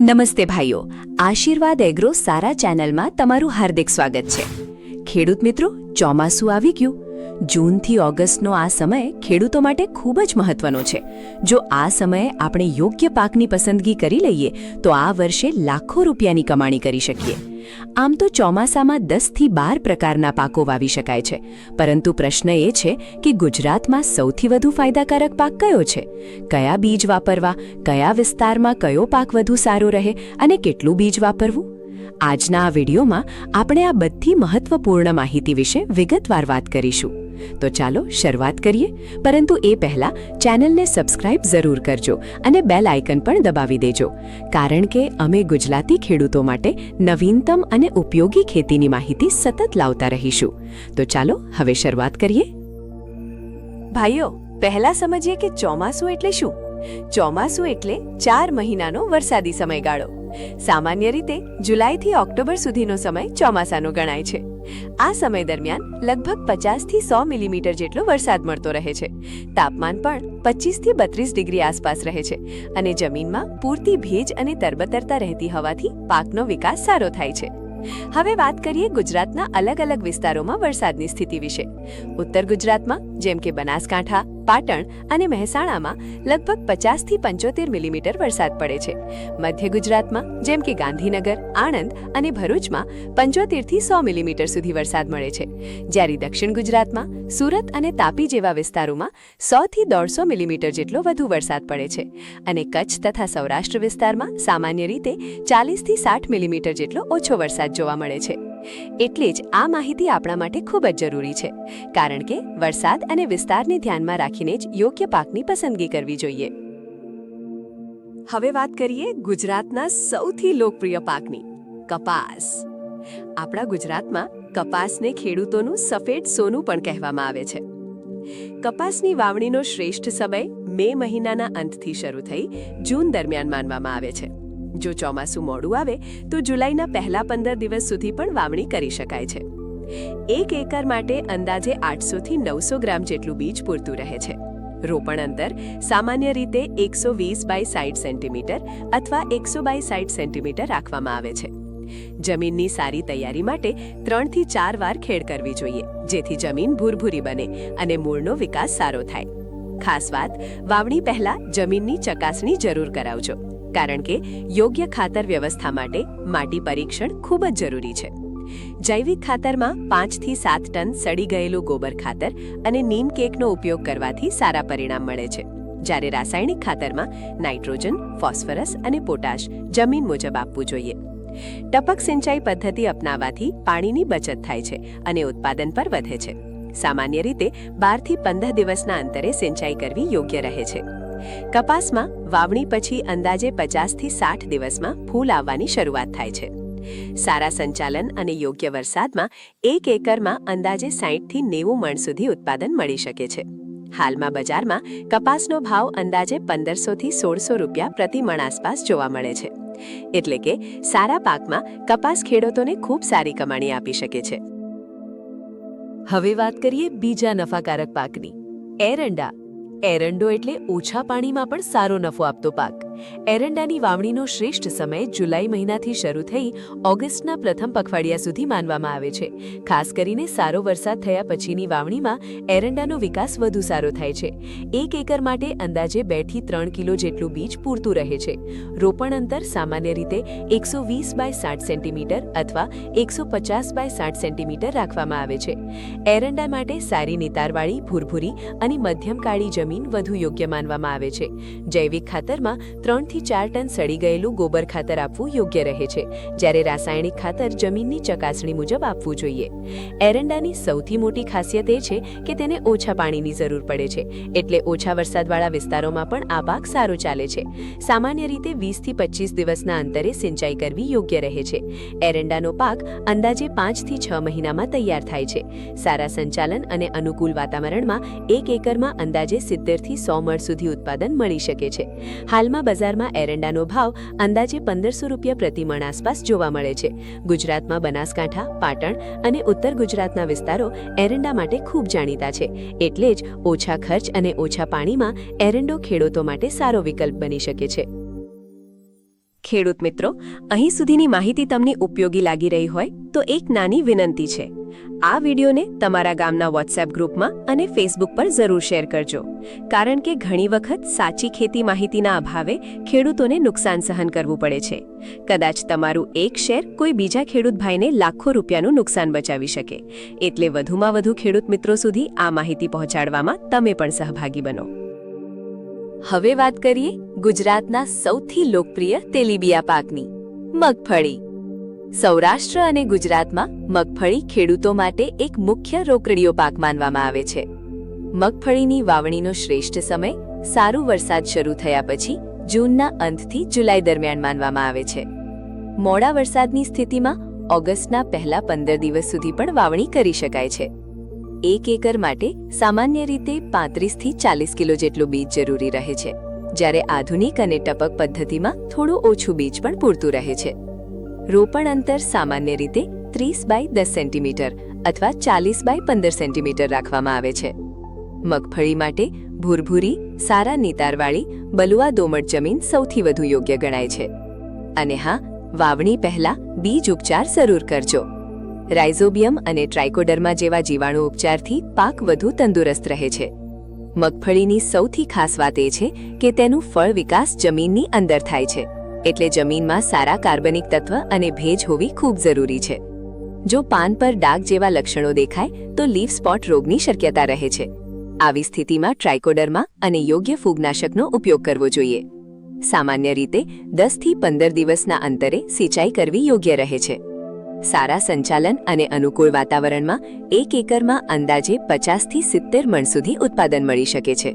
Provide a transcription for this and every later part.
નમસ્તે ભાઈઓ, આશીર્વાદ એગ્રો સારા ચેનલમાં તમારું હાર્દિક સ્વાગત છે। ખેડૂત મિત્રો, ચોમાસું આવી ગયું। જૂનથી ઓગસ્ટનો આ સમય ખેડૂતો માટે ખૂબ જ મહત્વનો છે। જો આ સમયે આપણે યોગ્ય પાકની પસંદગી કરી લઈએ તો આ વર્ષે લાખો રૂપિયાની કમાણી કરી શકીએ। આમ તો ચોમાસામાં 10 થી 12 પ્રકારના પાકો વાવી શકાય છે, પરંતુ પ્રશ્ન એ છે કે ગુજરાતમાં સૌથી વધુ ફાયદાકારક પાક કયો છે? કયા બીજ વાપરવા, કયા વિસ્તારમાં કયો પાક વધુ સારો રહે અને કેટલું બીજ વાપરવું? આજના આ વિડીયોમાં આપણે આ બધી મહત્વપૂર્ણ માહિતી વિશે વિગતવાર વાત કરીશું। તો ચાલો શરૂઆત કરીએ, પરંતુ એ પહેલા ચેનલને સબસ્ક્રાઇબ જરૂર કરજો અને બેલ આઇકન પણ દબાવી દેજો, કારણ કે અમે ગુજરાતી ખેડૂતો માટે નવીનતમ અને ઉપયોગી ખેતીની માહિતી સતત લાવતા રહીશું। તો ચાલો હવે શરૂઆત કરીએ। ભાઈઓ, પહેલા સમજીએ કે ચોમાસું એટલે શું? ચોમાસું એટલે 4 મહિનાનો વરસાદી સમયગાળો। સામાન્ય રીતે જુલાઈથી ઓક્ટોબર સુધીનો સમય ચોમાસાનો ગણાય છે। આ સમય દરમિયાન લગભગ 50 થી 100 મિલીમીટર જેટલો વરસાદ મળતો રહે છે। તાપમાન પણ 25 થી 32 ડિગ્રી આસપાસ રહે છે અને જમીનમાં પૂરતી ભેજ અને તરબતરતા રહેતી હોવાથી પાકનો વિકાસ સારો થાય છે। હવે વાત કરીએ ગુજરાતના અલગ અલગ વિસ્તારોમાં વરસાદની સ્થિતિ વિશે। ઉત્તર ગુજરાતમાં જેમ કે બનાસકાંઠા, પાટણ અને મહેસાણામાં લગભગ 50 થી 75 મિલીમીટર વરસાદ પડે છે। મધ્ય ગુજરાતમાં જેમ કે ગાંધીનગર, આણંદ અને ભરૂચમાં 75 થી 100 મિલીમીટર સુધી વરસાદ મળે છે, જ્યારે દક્ષિણ ગુજરાતમાં સુરત અને તાપી જેવા વિસ્તારોમાં 100 થી 150 મિલીમીટર જેટલો વધુ વરસાદ પડે છે અને કચ્છ તથા સૌરાષ્ટ્ર વિસ્તારમાં સામાન્ય રીતે 40 થી 60 મિલીમીટર જેટલો ઓછો વરસાદ જોવા મળે છે। એટલે જ આ માહિતી આપણા માટે ખૂબ જ જરૂરી છે, કારણ કે વરસાદ અને વિસ્તારને ધ્યાનમાં રાખીને જ યોગ્ય પાકની પસંદગી કરવી જોઈએ। હવે વાત કરીએ ગુજરાતના સૌથી લોકપ્રિય પાકની, કપાસ। આપણા ગુજરાતમાં કપાસને ખેડૂતોનું સફેદ સોનું પણ કહેવામાં આવે છે। કપાસની વાવણીનો શ્રેષ્ઠ સમય મે મહિનાના અંતથી શરૂ થઈ જૂન દરમિયાન માનવામાં આવે છે। જો ચોમાસું મોડું આવે તો જુલાઈના પહેલા 15 દિવસ સુધી પણ વાવણી કરી શકાય છે। 1 એકર માટે અંદાજે 800 થી 900 ગ્રામ જેટલું બીજ પૂરતું રહે છે। રોપણ અંતર સામાન્ય રીતે 120 બાય 60 સેન્ટીમીટર અથવા 100 બાય 60 સેન્ટીમીટર રાખવામાં આવે છે। જમીનની સારી તૈયારી માટે 3 થી 4 વાર ખેડ કરવી જોઈએ, જેથી જમીન ભૂરભૂરી બને અને મૂળનો વિકાસ સારો થાય। ખાસ વાત, વાવણી પહેલા જમીનની ચકાસણી જરૂર કરાવજો, કારણ કે યોગ્ય ખાતર વ્યવસ્થા માટે માટી પરીક્ષણ ખૂબ જ જરૂરી છે। જૈવિક ખાતરમાં 5 થી 7 ટન સડી ગયેલું ગોબર ખાતર અને નીમ કેકનો ઉપયોગ કરવાથી સારા પરિણામ મળે છે, જ્યારે રાસાયણિક ખાતરમાં નાઇટ્રોજન, ફોસ્ફરસ અને પોટાશ જમીન મુજબ આપવું જોઈએ। ટપક સિંચાઈ પદ્ધતિ અપનાવવાથી પાણીની બચત થાય છે અને ઉત્પાદન પર વધે છે। સામાન્ય રીતે 12 થી 15 દિવસના અંતરે સિંચાઈ કરવી યોગ્ય રહે છે। કપાસમાં વાવણી પછી અંદાજે 50 થી 60 દિવસમાં ફૂલ આવવાની શરૂઆત થાય છે। સારા સંચાલન અને યોગ્ય વરસાદમાં 1 એકરમાં અંદાજે 60 થી 90 મણ સુધી ઉત્પાદન મળી શકે છે। હાલમાં બજારમાં કપાસનો ભાવ અંદાજે 1500 થી 1600 રૂપિયા પ્રતિ મણ આસપાસ જોવા મળે છે। એટલે કે સારા પાકમાં કપાસ ખેડૂતોને ખૂબ સારી કમાણી આપી શકે છે। હવે વાત કરીએ બીજા નફાકારક પાકની, એરંડા। એરંડો એટલે ઓછા પાણીમાં પણ સારો નફો આપતો પાક। એરંડાની વાવણીનો શ્રેષ્ઠ સમય જુલાઈ મહિનાથી શરૂ થઈ ઓગસ્ટના પ્રથમ પખવાડિયા સુધી માનવામાં આવે છે। ખાસ કરીને સારો વરસાદ થયા પછીની વાવણીમાં એરંડાનો વિકાસ વધુ સારો થાય છે। 1 એકર માટે અંદાજે 2 થી 3 કિલો જેટલું બીજ પૂરતું રહે છે। રોપણ અંતર સામાન્ય રીતે 120 બાય 60 સેન્ટીમીટર અથવા 150 બાય 60 સેન્ટીમીટર રાખવામાં આવે છે। એરંડા માટે સારી નિતારવાળી, ભૂરભૂરી અને મધ્યમ કાળી જમીન વધુ યોગ્ય માનવામાં આવે છે। જૈવિક ખાતરમાં 3 થી 4 ટન સડી ગયેલું ગોબર ખાતર આપવું યોગ્ય રહે છે, જ્યારે રાસાયણિક ખાતર જમીનની ચકાસણી મુજબ આપવું જોઈએ। એરંડાની સૌથી મોટી ખાસિયત એ છે કે તેને ઓછા પાણીની જરૂર પડે છે, એટલે ઓછા વરસાદવાળા વિસ્તારોમાં પણ આ પાક સારો ચાલે છે। સામાન્ય રીતે 20 થી 25 દિવસના અંતરે સિંચાઈ કરવી યોગ્ય રહે છે। એરંડાનો પાક અંદાજે 5 થી 6 મહિનામાં તૈયાર થાય છે। સારા સંચાલન અને અનુકૂળ વાતાવરણમાં 1 એકરમાં અંદાજે 70 થી 100 મણ સુધી ઉત્પાદન મળી શકે છે। હાલમાં બજારમાં એરંડાનો ભાવ અંદાજે 1500 રૂપિયા પ્રતિ મણ આસપાસ જોવા મળે છે। ગુજરાતમાં બનાસકાંઠા, પાટણ અને ઉત્તર ગુજરાતના વિસ્તારો એરંડા માટે ખૂબ જાણીતા છે, એટલે જ ઓછા ખર્ચ અને ઓછા પાણીમાં એરંડો ખેડૂતો માટે સારો વિકલ્પ બની શકે છે। ખેડૂત મિત્રો, અહીં સુધીની માહિતી તમને ઉપયોગી લાગી રહી હોય તો એક નાની વિનંતી છે. આ વિડીયોને તમારા ગામના વોટ્સએપ ગ્રુપમાં અને ફેસબુક પર જરૂર શેર કરજો, કારણ કે ઘણી વખત સાચી ખેતી માહિતીના અભાવે ખેડૂતોને નુકસાન સહન કરવું પડે છે. કદાચ તમારું એક શેર કોઈ બીજા ખેડૂત ભાઈને લાખો રૂપિયાનું નુકસાન બચાવી શકે. એટલે વધુમાં વધુ ખેડૂત મિત્રો સુધી આ માહિતી પહોંચાડવામાં તમે પણ સહભાગી બનો. હવે વાત કરીએ ગુજરાતના સૌથી લોકપ્રિય તેલીબિયા પાકની, મગફળી. સૌરાષ્ટ્ર અને ગુજરાતમાં મગફળી ખેડૂતો માટે એક મુખ્ય રોકડીયો પાક માનવામાં આવે છે. મગફળીની વાવણીનો શ્રેષ્ઠ સમય સારો વરસાદ શરૂ થયા પછી જૂનના અંતથી જુલાઈ દરમિયાન માનવામાં આવે છે. મોડા વરસાદની સ્થિતિમાં ઓગસ્ટના પહેલા 15 દિવસ સુધી પણ વાવણી કરી શકાય છે. 1 એકર માટે સામાન્ય રીતે 35 થી 40 કિલો જેટલું બીજ જરૂરી રહે છે, જ્યારે આધુનિક અને ટપક પદ્ધતિમાં થોડું ઓછું બીજ પણ પૂરતું રહે છે. રોપણ અંતર સામાન્ય રીતે 30 બાય 10 સેન્ટીમીટર અથવા 40 બાય 15 સેન્ટીમીટર રાખવામાં આવે છે. મગફળી માટે ભૂરભૂરી, સારા નિતારવાળી, બલુઆ દોમટ જમીન સૌથી વધુ યોગ્ય ગણાય છે. અને હા, વાવણી પહેલા બીજ ઉપચાર જરૂર કરજો. રાઇઝોબિયમ અને ટ્રાઇકોડર્મા જેવા જીવાણુ ઉપચારથી પાક વધુ તંદુરસ્ત રહે છે. મગફળીની સૌથી ખાસ વાત એ છે કે તેનું ફળ વિકાસ જમીનની અંદર થાય છે, એટલે જમીનમાં સારા કાર્બનિક તત્વ અને ભેજ હોવી ખૂબ જરૂરી છે. જો પાન પર ડાઘ જેવા લક્ષણો દેખાય તો લીફ સ્પોટ રોગની શક્યતા રહે છે. આવી સ્થિતિમાં ટ્રાઇકોડર્મા અને યોગ્ય ફૂગનાશકનો ઉપયોગ કરવો જોઈએ. સામાન્ય રીતે 10 થી 15 દિવસના અંતરે સિંચાઈ કરવી યોગ્ય રહે છે. સારા સંચાલન અને અનુકૂળ વાતાવરણમાં 1 એકરમાં અંદાજે 50 થી 70 મણ સુધી ઉત્પાદન મળી શકે છે.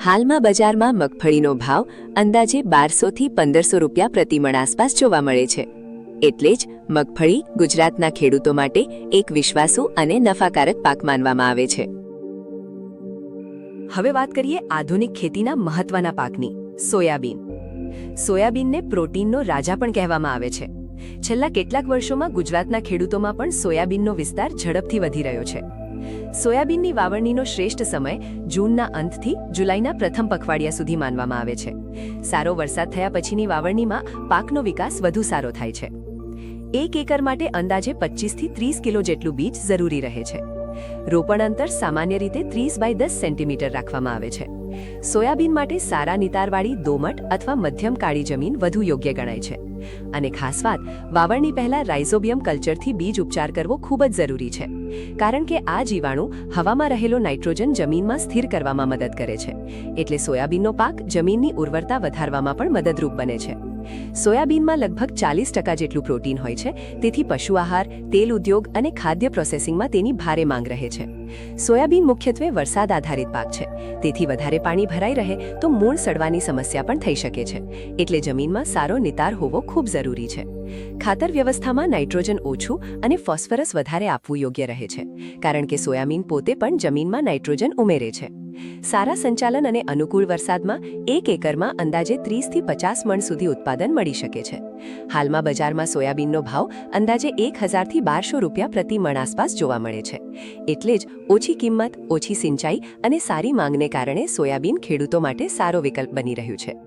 હાલમાં બજારમાં મગફળીનો ભાવ અંદાજે 1200 થી 1500 રૂપિયા પ્રતિ મણ આસપાસ જોવા મળે છે. એટલે જ મગફળી ગુજરાતના ખેડૂતો માટે એક વિશ્વાસુ અને નફાકારક પાક માનવામાં આવે છે. હવે વાત કરીએ આધુનિક ખેતીના મહત્વના પાકની, સોયાબીન. સોયાબીનને પ્રોટીનનો રાજા પણ કહેવામાં આવે છે. છેલ્લા કેટલાક વર્ષોમાં ગુજરાતના ખેડૂતોમાં પણ સોયાબીનનો વિસ્તાર ઝડપથી વધી રહ્યો છે. સોયાબીનની વાવણીનો શ્રેષ્ઠ સમય જૂનના અંતથી જુલાઈના પ્રથમ પખવાડિયા સુધી માનવામાં આવે છે. સારો વરસાદ થયા પછીની વાવણીમાં પાકનો વિકાસ વધુ સારો થાય છે. 1 એકર માટે અંદાજે 25 થી 30 કિલો જેટલું બીજ જરૂરી રહે છે. રોપણ અંતર સામાન્ય રીતે 30 બાય 10 સેન્ટીમીટર રાખવામાં આવે છે. સોયાબીન માટે સારા નિતારવાળી દોમટ અથવા મધ્યમ કાળી જમીન વધુ યોગ્ય ગણાય છે. અને ખાસ વાત, વાવણી પહેલા રાઇઝોબિયમ કલ્ચરથી બીજ ઉપચાર કરવો ખૂબ જ જરૂરી છે, કારણ કે આ જીવાણુ હવામાં રહેલો નાઇટ્રોજન જમીનમાં સ્થિર કરવામાં મદદ કરે છે. એટલે સોયાબીનનો પાક જમીનની ઉર્વરતા વધારવામાં પણ મદદરૂપ બને છે. સોયાબીનમાં લગભગ 40% જેટલું પ્રોટીન હોય છે, તેથી પશુ આહાર, તેલ ઉદ્યોગ અને ખાદ્ય પ્રોસેસિંગમાં તેની ભારે માંગ રહે છે. સોયાબીન મુખ્યત્વે વરસાદ આધારિત પાક છે, તેથી વધારે પાણી ભરાઈ રહે તો મૂળ સડવાની સમસ્યા પણ થઈ શકે છે. એટલે જમીનમાં સારો નિતાર હોવો ખૂબ જરૂરી છે. ખાતર વ્યવસ્થામાં નાઇટ્રોજન ઓછું અને ફોસ્ફરસ વધારે આપવું યોગ્ય રહે છે, કારણ કે સોયાબીન પોતે પણ જમીનમાં નાઇટ્રોજન ઉમેરે છે. સારા સંચાલન અને અનુકૂળ વરસાદમાં 1 એકરમાં અંદાજે 30 થી 50 મણ સુધી ઉત્પાદન મળી શકે છે. હાલમાં બજારમાં સોયાબીનનો ભાવ અંદાજે 1000 થી 1200 રૂપિયા પ્રતિ મણ આસપાસ જોવા મળે છે. એટલે જ ઓછી કિંમત, ઓછી સિંચાઈ અને સારી માંગને કારણે સોયાબીન ખેડૂતો માટે સારો વિકલ્પ બની રહ્યું છે.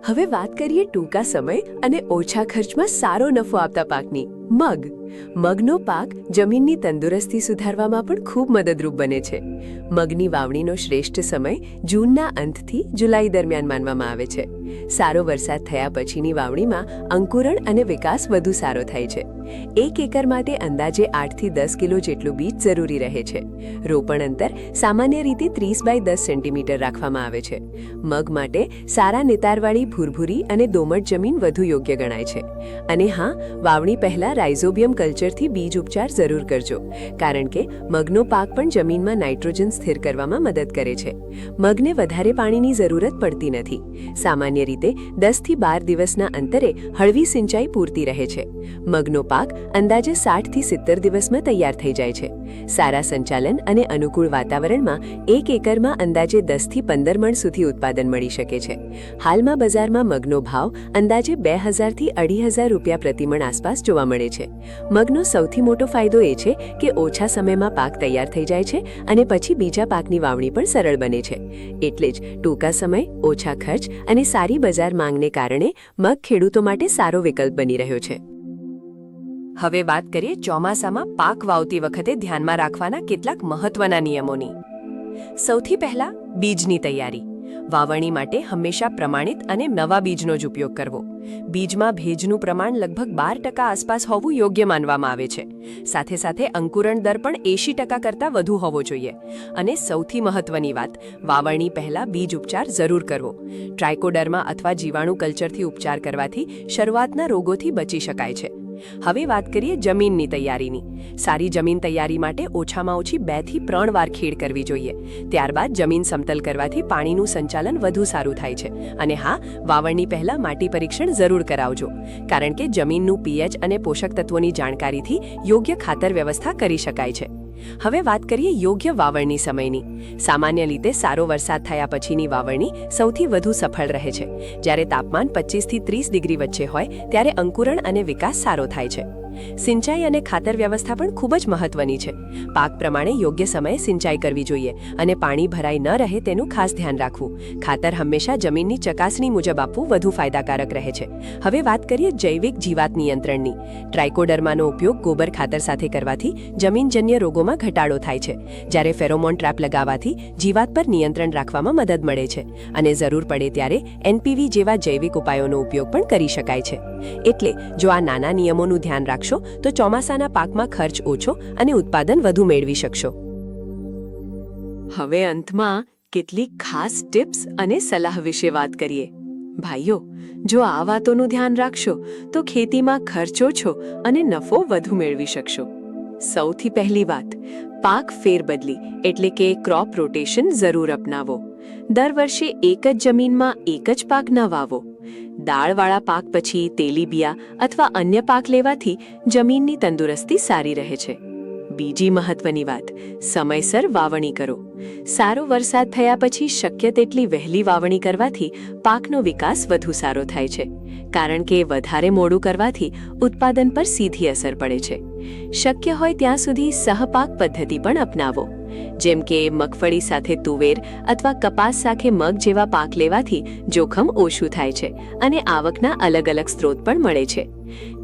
હવે વાત કરીએ ટૂંકા સમય અને ઓછા ખર્ચમાં સારો નફો આપતા પાકની, મગ. મગનો પાક જમીનની તંદુરસ્તી સુધારવામાં પણ ખૂબ મદદરૂપ બને છે. મગની વાવણીનો શ્રેષ્ઠ સમય જૂનના અંતથી જુલાઈ દરમિયાન માનવામાં આવે છે. સારો વરસાદ થયા પછીની વાવણીમાં અંકુરણ અને વિકાસ વધુ સારો થાય છે. 1 એકર માટે અંદાજે 8 થી 10 કિલો જેટલું બીજ જરૂરી રહે છે. રોપણ અંતર સામાન્ય રીતે 30 બાય 10 સેન્ટીમીટર રાખવામાં આવે છે. મગ માટે સારા નિતારવાળી ભૂરભૂરી અને દોમટ જમીન વધુ યોગ્ય ગણાય છે. અને હા, વાવણી પહેલા રાઇઝોબિયમ કલ્ચરથી બીજ ઉપચાર જરૂર કરજો, કારણ કે મગનો પાક પણ જમીનમાં નાઇટ્રોજન સ્થિર કરવામાં મદદ કરે છે. મગને વધારે પાણીની જરૂરત પડતી નથી. સામાન્ય રીતે 10 થી 12 દિવસના અંતરે હળવી સિંચાઈ પૂરતી રહે છે. મગનો પાક અંદાજે 60 થી 70 દિવસમાં તૈયાર થઈ જાય છે. સારા સંચાલન અને અનુકૂળ વાતાવરણમાં 1 એકરમાં અંદાજે 10 થી 15 મણ સુધી ઉત્પાદન મળી શકે છે. હાલમાં બજારમાં મગનો ભાવ અંદાજે 2000 થી 2500 રૂપિયા પ્રતિ મણ આસપાસ જોવા મળે મળે છે. મગનો સૌથી મોટો ફાયદો એ છે કે ઓછા સમયમાં પાક તૈયાર થઈ જાય છે અને પછી બીજા પાકની વાવણી પણ સરળ બને છે. એટલે જ ટૂંકા સમય, ઓછા ખર્ચ અને સારી બજાર માંગને કારણે મગ ખેડૂતો માટે સારો વિકલ્પ બની રહ્યો છે. હવે વાત કરીએ ચોમાસામાં પાક વાવતી વખતે ધ્યાનમાં રાખવાના કેટલાક મહત્વના નિયમોની. સૌથી પહેલા બીજની તૈયારી. વાવણી માટે હંમેશા પ્રમાણિત અને નવા બીજનો જ ઉપયોગ કરવો. બીજમાં ભેજનું પ્રમાણ લગભગ 12% આસપાસ હોવું યોગ્ય માનવામાં આવે છે. સાથે સાથે અંકુરણ દર પણ 80% કરતાં વધુ હોવો જોઈએ. અને સૌથી મહત્વની વાત, વાવણી પહેલા બીજ ઉપચાર જરૂર કરવો. ટ્રાયકોડર્મા અથવા જીવાણુ કલ્ચરથી ઉપચાર કરવાથી શરૂઆતના રોગોથી બચી શકાય છે. હવે વાત કરીએ જમીનની તૈયારીની. સારી જમીન તૈયારી માટે ઓછામાં ઓછી 2 થી 3 વાર ખેડ કરવી જોઈએ. ત્યારબાદ જમીન સમતલ કરવાથી પાણીનું સંચાલન વધુ સારું થાય છે. અને હા, વાવણી પહેલા માટી પરીક્ષણ જરૂર કરાવજો, કારણ કે જમીનનું પીએચ અને પોષક તત્વોની જાણકારીથી યોગ્ય ખાતર વ્યવસ્થા કરી શકાય છે. હવે વાત કરીએ યોગ્ય વાવણી સમયની. સામાન્ય રીતે સારો વરસાદ થયા પછીની વાવણી સૌથી વધુ સફળ રહે છે. જ્યારે તાપમાન 25 થી 30 ડિગ્રી વચ્ચે હોય ત્યારે અંકુરણ અને વિકાસ સારો થાય છે. સિંચાઈ અને ખાતર વ્યવસ્થા પણ ખૂબ જ મહત્વની છે. પાક પ્રમાણે યોગ્ય સમયે સિંચાઈ કરવી જોઈએ અને પાણી ભરાઈ ન રહે તેનું ખાસ ધ્યાન રાખવું. ખાતર હંમેશા જમીનની ચકાસણી મુજબ આપવું વધુ ફાયદાકારક રહે છે. હવે વાત કરીએ જૈવિક જીવાત નિયંત્રણની. ટ્રાયકોડર્માનો ઉપયોગ ગોબર ખાતર સાથે કરવાથી જમીનજન્ય રોગોમાં ઘટાડો થાય છે. જ્યારે ફેરોમોન ટ્રેપ લગાવવાથી જીવાત પર નિયંત્રણ રાખવામાં મદદ મળે છે. અને જરૂર પડે ત્યારે NPV જેવા જૈવિક ઉપાયોનો ઉપયોગ પણ કરી શકાય છે. એટલે જો આ નાના નિયમોનું ધ્યાન રાખશો તો ચોમાસાના પાકમાં ખર્ચ ઓછો અને ઉત્પાદન વધુ મેળવી શકશો. હવે અંતમાં કેટલીક ખાસ ટિપ્સ અને સલાહ વિશે વાત કરીએ. ભાઈઓ, જો આ વાતોનું ધ્યાન રાખશો તો ખેતીમાં ખર્ચ ઓછો અને નફો વધુ મેળવી શકશો. સૌથી પહેલી વાત, પાક ફેરબદલી એટલે કે ક્રોપ રોટેશન જરૂર અપનાવો. દર વર્ષે એક જ જમીનમાં એક જ પાક ન વાવો. દાળવાળા પાક પછી તેલીબિયા અથવા અન્ય પાક લેવાથી જમીનની તંદુરસ્તી સારી રહે છે. બીજી મહત્વની વાત, સમયસર વાવણી કરો. સારો વરસાદ થયા પછી શક્ય તેટલી વહેલી વાવણી કરવાથી પાકનો વિકાસ વધુ સારો થાય છે. કારણ કે વધારે મોડું કરવાથી ઉત્પાદન પર સીધી અસર પડે છે. શક્ય હોય ત્યાં સુધી સહપાક પદ્ધતિ પણ અપનાવો. જેમ કે મગફળી સાથે તુવેર અથવા કપાસ સાથે મગ જેવા પાક લેવાથી જોખમ ઓછું થાય છે અને આવકના અલગ અલગ સ્ત્રોત પણ મળે છે.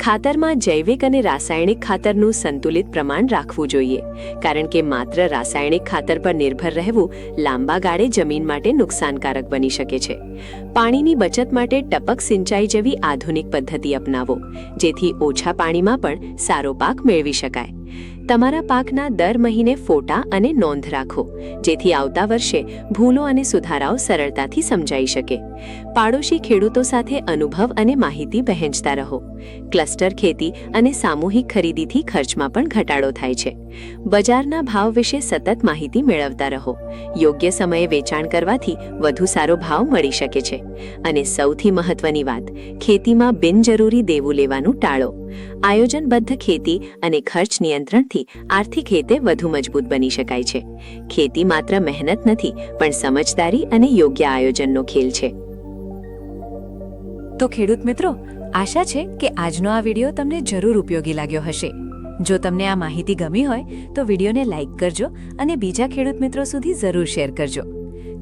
ખાતરમાં જૈવિક અને રાસાયણિક ખાતરનું સંતુલિત પ્રમાણ રાખવું જોઈએ, કારણ કે માત્ર રાસાયણિક ખાતર પર નિર્ભર રહેવું લાંબા ગાળે જમીન માટે નુકસાનકારક બની શકે છે. પાણીની બચત માટે ટપક સિંચાઈ જેવી આધુનિક પદ્ધતિ અપનાવો, જેથી ઓછા પાણીમાં પણ સારો પાક મેળવી શકાય. તમારા પાકના દર મહિને ફોટા અને નોંધ રાખો, જેથી આવતા વર્ષે ભૂલો અને સુધારાઓ સરળતાથી સમજાઈ શકે. પાડોશી ખેડૂતો સાથે અનુભવ અને માહિતી વહેંચતા રહો. ક્લસ્ટર ખેતી અને સામૂહિક ખરીદીથી ખર્ચમાં પણ ઘટાડો થાય છે. બજારના ભાવ વિશે સતત માહિતી મેળવતા રહો. યોગ્ય સમયે વેચાણ કરવાથી વધુ સારો ભાવ મળી શકે છે. અને સૌથી મહત્વની વાત, ખેતીમાં બિનજરૂરી દેવું લેવાનું ટાળો. આયોજનબદ્ધ ખેતી અને ખર્ચ નિયંત્રણથી આર્થિક રીતે વધુ મજબૂત બની શકાય છે. ખેતી માત્ર મહેનત નથી, પણ સમજદારી અને યોગ્ય આયોજનનો ખેલ છે. તો ખેડૂત મિત્રો, આશા છે કે આજનો આ વિડીયો તમને જરૂર ઉપયોગી લાગ્યો હશે. જો તમને આ માહિતી ગમી હોય તો વિડીયોને લાઇક કરજો અને બીજા ખેડૂત મિત્રો સુધી જરૂર શેર કરજો.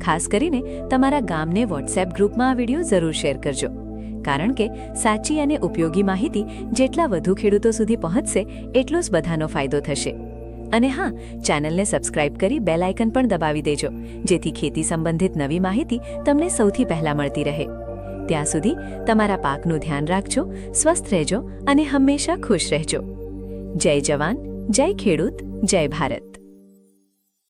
ખાસ કરીને તમારા ગામને વોટ્સએપ ગ્રુપમાં આ વિડીયો જરૂર શેર કરજો, કારણ કે સાચી અને ઉપયોગી માહિતી જેટલા વધુ ખેડૂતો સુધી પહોંચશે એટલો જ બધાનો ફાયદો થશે. અને હા, ચેનલને સબસ્ક્રાઇબ કરી બેલ આઇકન પણ દબાવી દેજો, જેથી ખેતી સંબંધિત નવી માહિતી તમને સૌથી પહેલા મળતી રહે. ત્યાં સુધી તમારા પાકનું ધ્યાન રાખજો, સ્વસ્થ રહેજો અને હંમેશા ખુશ રહેજો. જય જવાન, જય ખેડૂત, જય ભારત.